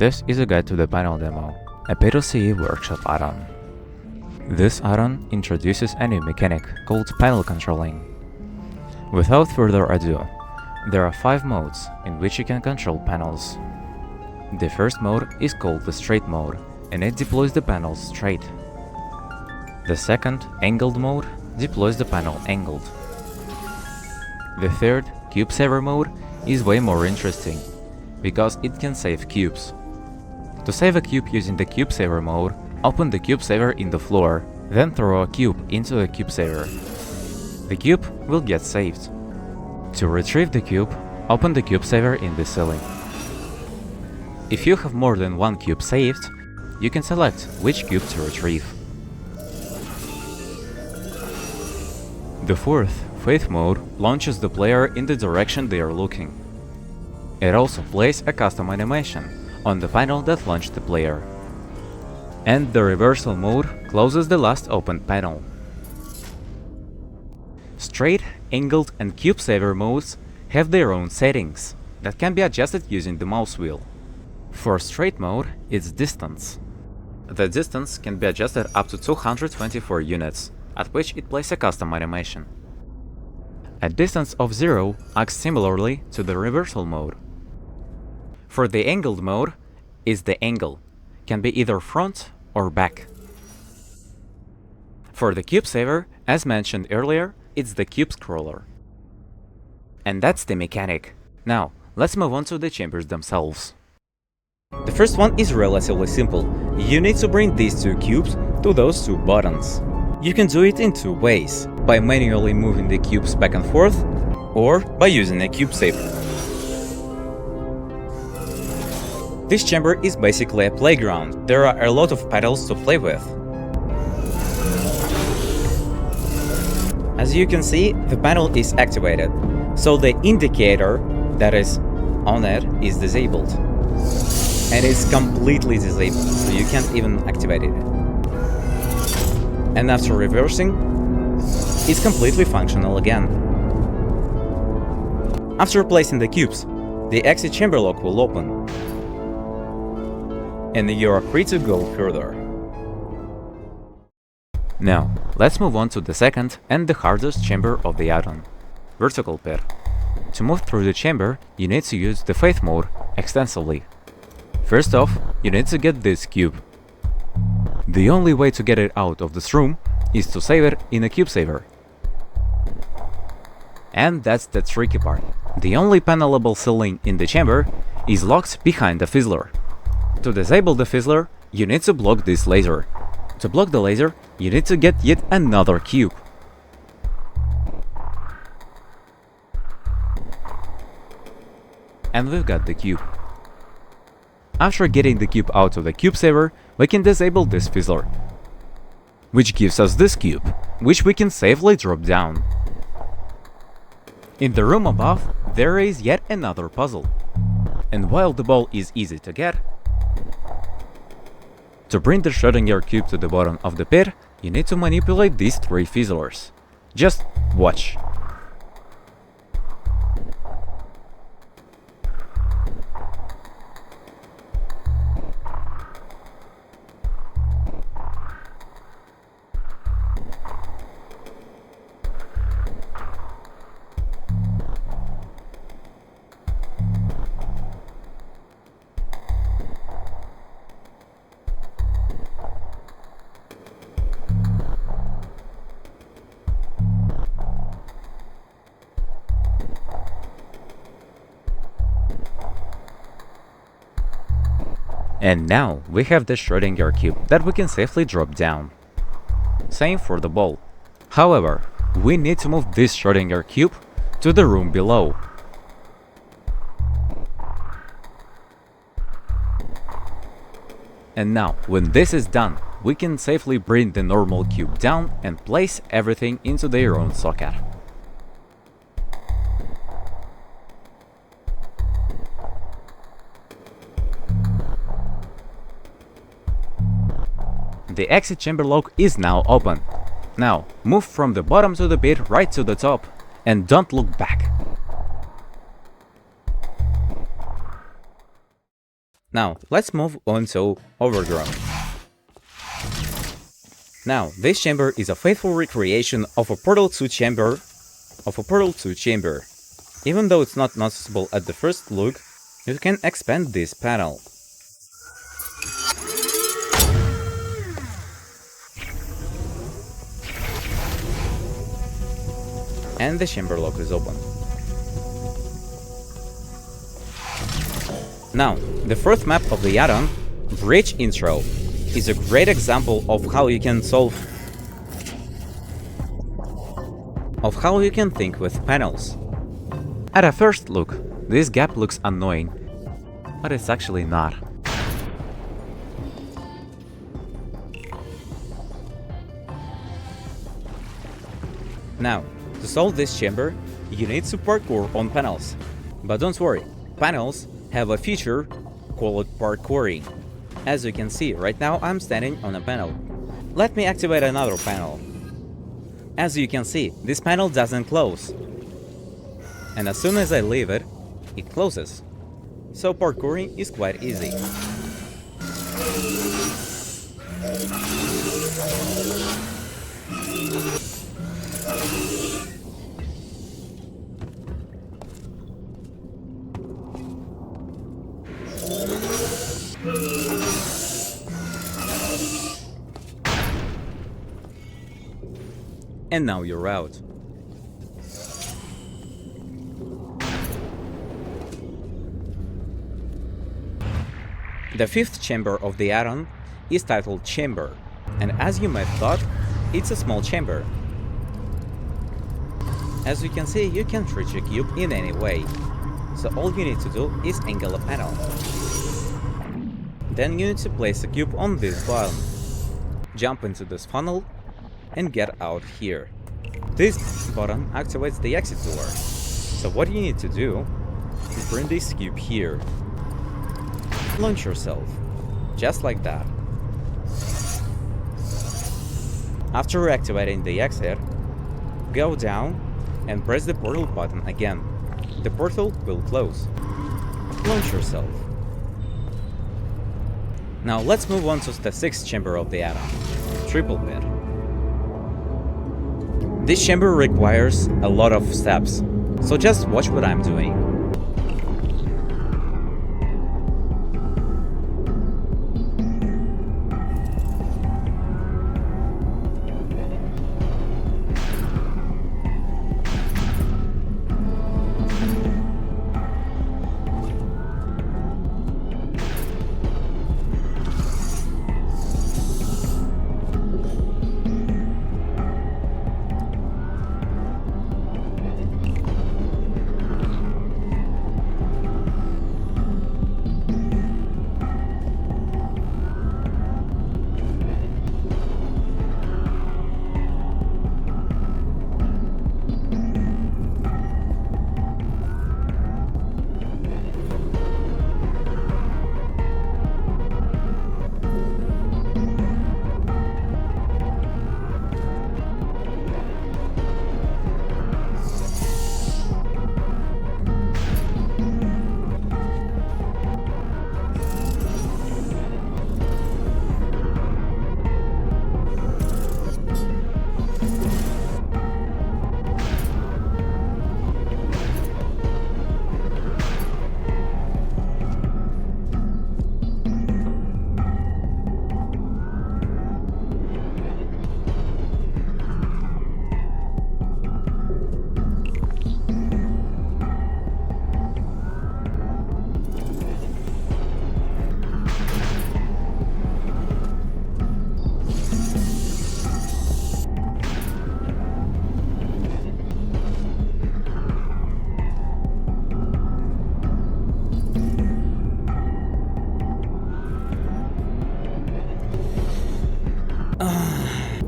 This is a guide to the panel demo, a P2C workshop add-on. This add-on introduces a new mechanic called panel controlling. Without further ado, there are 5 modes in which you can control panels. The first mode is called the straight mode, and it deploys the panels straight. The second, angled mode, deploys the panel angled. The third, cube saver mode, is way more interesting, because it can save cubes. To save a cube using the cube saver mode, open the cube saver in the floor, then throw a cube into the cube saver. The cube will get saved. To retrieve the cube, open the cube saver in the ceiling. If you have more than one cube saved, you can select which cube to retrieve. The fourth, faith mode, launches the player in the direction they are looking. It also plays a custom animation on the panel that launched the player. And the reversal mode closes the last opened panel. Straight, angled and cube saver modes have their own settings that can be adjusted using the mouse wheel. For straight mode, it's distance. The distance can be adjusted up to 224 units, at which it plays a custom animation. A distance of 0 acts similarly to the reversal mode. For the angled mode, is the angle, can be either front or back. For the cube saver, as mentioned earlier, it's the cube scroller. And that's the mechanic. Now, let's move on to the chambers themselves. The first one is relatively simple. You need to bring these 2 cubes to those 2 buttons. You can do it in 2 ways, by manually moving the cubes back and forth, or by using a cube saver. This chamber is basically a playground. There are a lot of pedals to play with. As you can see, the panel is activated, so the indicator that is on it is disabled. And it's completely disabled, so you can't even activate it. And after reversing, it's completely functional again. After placing the cubes, the exit chamber lock will open, and you are free to go further. Now, let's move on to the second and the hardest chamber of the add-on, vertical pit. To move through the chamber, you need to use the faith mode extensively. First off, you need to get this cube. The only way to get it out of this room is to save it in a cube saver. And that's the tricky part. The only panelable ceiling in the chamber is locked behind the fizzler. To disable the fizzler, you need to block this laser. To block the laser, you need to get yet another cube. And we've got the cube. After getting the cube out of the cube saver, we can disable this fizzler, which gives us this cube, which we can safely drop down. In the room above, there is yet another puzzle. And while the ball is easy to get, to bring the Schrödinger cube to the bottom of the pit, you need to manipulate these 3 fizzlers. Just watch. And now we have the Schrödinger cube that we can safely drop down. Same for the ball. However, we need to move this Schrödinger cube to the room below. And now, when this is done, we can safely bring the normal cube down and place everything into their own socket. The exit chamber lock is now open. Now, move from the bottom to the pit right to the top, and don't look back. Now, let's move on to overgrown. Now, this chamber is a faithful recreation of a Portal 2 chamber. Even though it's not noticeable at the first look, you can expand this panel. And the chamber lock is open. Now, the fourth map of the add-on, bridgeintro, is a great example of how you can think with panels. At a first look, this gap looks annoying, but it's actually not. Now, to solve this chamber, you need to parkour on panels. But don't worry, panels have a feature called parkouring. As you can see, right now I'm standing on a panel. Let me activate another panel. As you can see, this panel doesn't close. And as soon as I leave it, it closes. So parkouring is quite easy. And now you're out. The fifth chamber of the add-on is titled Chamber, and as you might have thought, it's a small chamber. As you can see, you can't reach a cube in any way, so all you need to do is angle a panel. Then you need to place a cube on this button, jump into this funnel, and get out here. This button activates the exit door, so what you need to do is bring this cube here. Launch yourself, just like that. After activating the exit, go down and press the portal button again. The portal will close. Launch yourself. Now let's move on to the sixth chamber of the add-on, triplepit. This chamber requires a lot of steps, so just watch what I'm doing.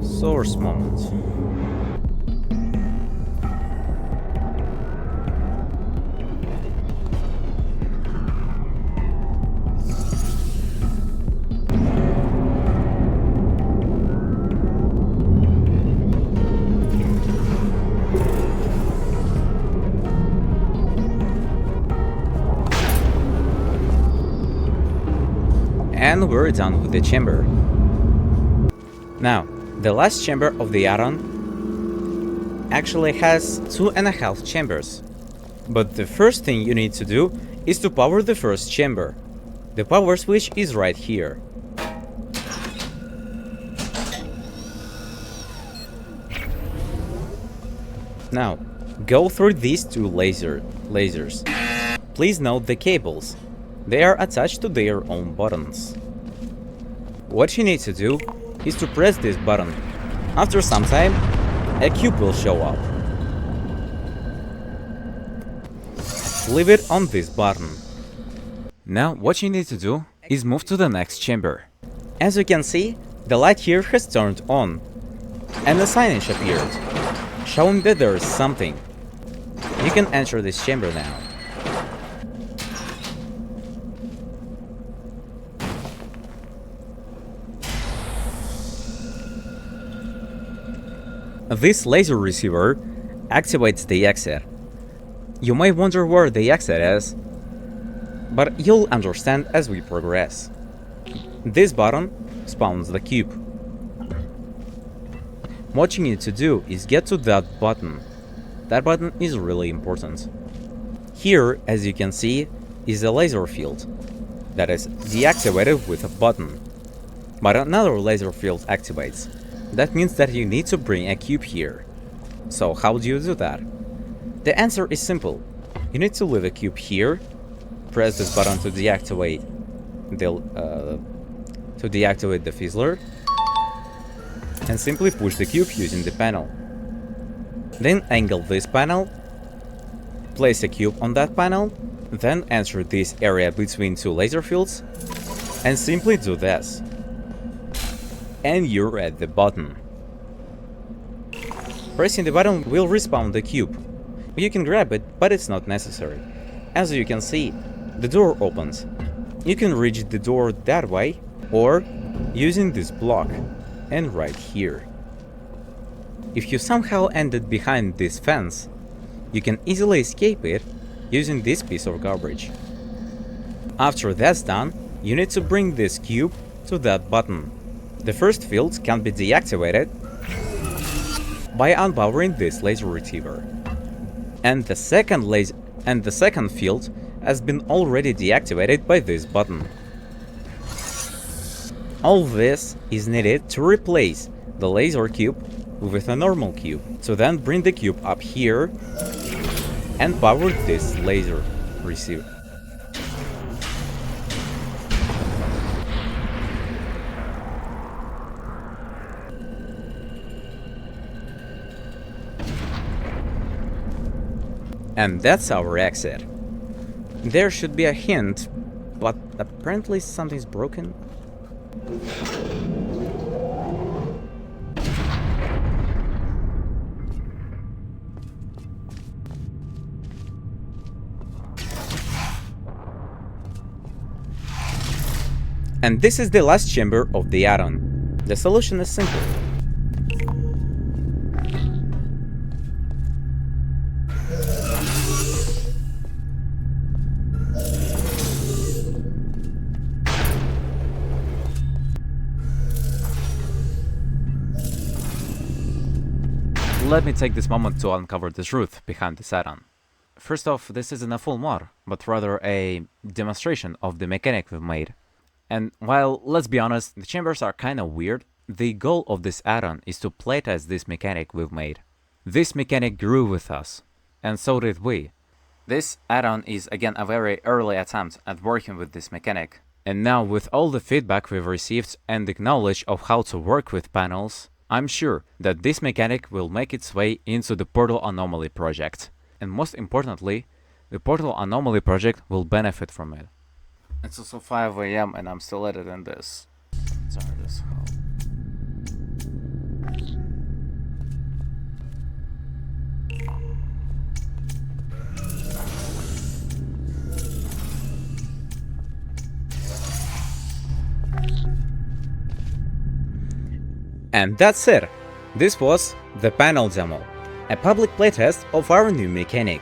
Source moment. And we're done with the chamber. Now, the last chamber of the add-on actually has 2.5 chambers. But the first thing you need to do is to power the first chamber. The power switch is right here. Now, go through these two lasers. Please note the cables. They are attached to their own buttons. What you need to do is to press this button. After some time, a cube will show up. Leave it on this button. Now what you need to do is move to the next chamber. As you can see, the light here has turned on, and a signage appeared, showing that there is something. You can enter this chamber now. This laser receiver activates the exit. You may wonder where the exit is, but you'll understand as we progress. This button spawns the cube. What you need to do is get to that button. That button is really important. Here, as you can see, is a laser field that is deactivated with a button. But another laser field activates. That means that you need to bring a cube here. So how do you do that? The answer is simple. You need to leave a cube here, press this button to deactivate the fizzler, and simply push the cube using the panel. Then angle this panel, place a cube on that panel, then enter this area between two laser fields, and simply do this. And you're at the button. Pressing the button will respawn the cube. You can grab it, but it's not necessary. As you can see, the door opens. You can reach the door that way, or using this block, and right here. If you somehow ended behind this fence, you can easily escape it using this piece of garbage. After that's done, you need to bring this cube to that button. The first field can be deactivated by unpowering this laser receiver. And the second field has been already deactivated by this button. All this is needed to replace the laser cube with a normal cube. So then bring the cube up here and power this laser receiver. And that's our exit. There should be a hint, but apparently something's broken. And this is the last chamber of the add-on. The solution is simple. Let me take this moment to uncover the truth behind this add-on. First off, this isn't a full mod, but rather a demonstration of the mechanic we've made. And while, let's be honest, the chambers are kinda weird, the goal of this add-on is to playtest this mechanic we've made. This mechanic grew with us, and so did we. This add-on is again a very early attempt at working with this mechanic. And now with all the feedback we've received and the knowledge of how to work with panels, I'm sure that this mechanic will make its way into the Portal Anomaly project. And most importantly, the Portal Anomaly project will benefit from it. It's also 5 AM and I'm still editing this. Sorry, this how. And that's it! This was the panel demo, a public playtest of our new mechanic.